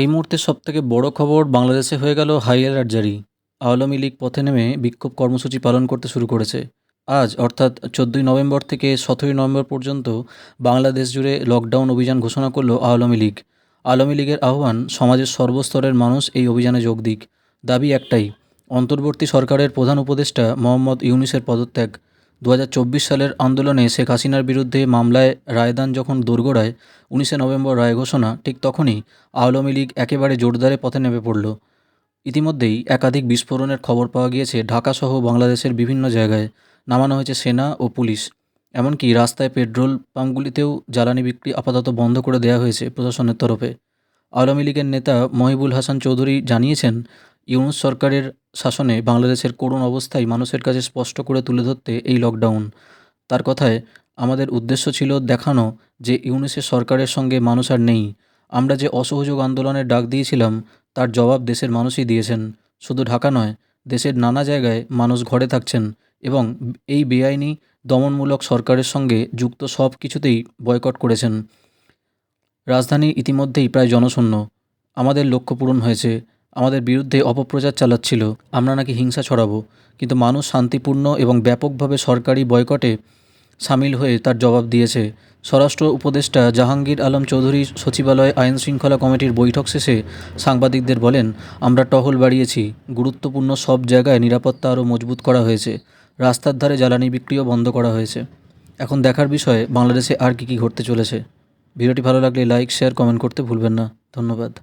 এই মুহূর্তে সবথেকে বড় খবর বাংলাদেশে হয়ে গেল হাই অ্যালার্ট জারি। আওয়ামী লীগ পথে নেমে বিক্ষোভ কর্মসূচি পালন করতে শুরু করেছে। আজ অর্থাৎ 14ই নভেম্বর থেকে 17ই নভেম্বর পর্যন্ত বাংলাদেশ জুড়ে লকডাউন অভিযান ঘোষণা করল আওয়ামী লীগ। আওয়ামী লীগের আহ্বান, সমাজের সর্বস্তরের মানুষ এই অভিযানে যোগ দিক। দাবি একটাই, অন্তর্বর্তী সরকারের প্রধান উপদেষ্টা মোহাম্মদ ইউনূসের পদত্যাগ। 2024 সালের আন্দোলনে শেখ হাসিনার বিরুদ্ধে মামলায় রায়দান যখন দোরগোড়ায়, 19শে নভেম্বর রায় ঘোষণা, ঠিক তখনই আওয়ামী লীগ একেবারে জোরদারে পথে নেমে পড়ল। ইতিমধ্যেই একাধিক বিস্ফোরণের খবর পাওয়া গিয়েছে ঢাকাসহ বাংলাদেশের বিভিন্ন জায়গায়। নামানো হয়েছে সেনা ও পুলিশ। এমনকি রাস্তায় পেট্রোল পাম্পগুলিতেও জ্বালানি বিক্রি আপাতত বন্ধ করে দেওয়া হয়েছে প্রশাসনের তরফে। আওয়ামী লীগের নেতা মহিবুল হাসান চৌধুরী জানিয়েছেন, ইউনূস সরকারের শাসনে বাংলাদেশের করুণ অবস্থায় মানুষের কাছে স্পষ্ট করে তুলে ধরতে এই লকডাউন। তার কথায়, আমাদের উদ্দেশ্য ছিল দেখানো যে ইউনূসের সরকারের সঙ্গে মানুষ আর নেই। আমরা যে অসহযোগ আন্দোলনের ডাক দিয়েছিলাম তার জবাব দেশের মানুষই দিয়েছেন। শুধু ঢাকা নয়, দেশের নানা জায়গায় মানুষ ঘরে থাকছেন এবং এই বেআইনি দমনমূলক সরকারের সঙ্গে যুক্ত সব কিছুতেই বয়কট করেছেন। রাজধানী ইতিমধ্যেই প্রায় জনশূন্য। আমাদের লক্ষ্য পূরণ হয়েছে। আমাদের বিরুদ্ধে অপপ্রচার চালাচ্ছিল আমরা নাকি হিংসা ছড়াবো, কিন্তু মানুষ শান্তিপূর্ণ এবং ব্যাপকভাবে সরকারি বয়কটে সামিল হয়ে তার জবাব দিয়েছে। স্বরাষ্ট্র উপদেষ্টা জাহাঙ্গীর আলম চৌধুরী সচিবালয়ে আইন শৃঙ্খলা কমিটির বৈঠক শেষে সাংবাদিকদের বলেন, আমরা টহল বাড়িয়েছি, গুরুত্বপূর্ণ সব জায়গায় নিরাপত্তা আরও মজবুত করা হয়েছে, রাস্তার ধারে জ্বালানি বিক্রিও বন্ধ করা হয়েছে। এখন দেখার বিষয় বাংলাদেশে আর কী কী ঘটতে চলেছে। ভিডিওটি ভালো লাগলে লাইক, শেয়ার, কমেন্ট করতে ভুলবেন না। ধন্যবাদ।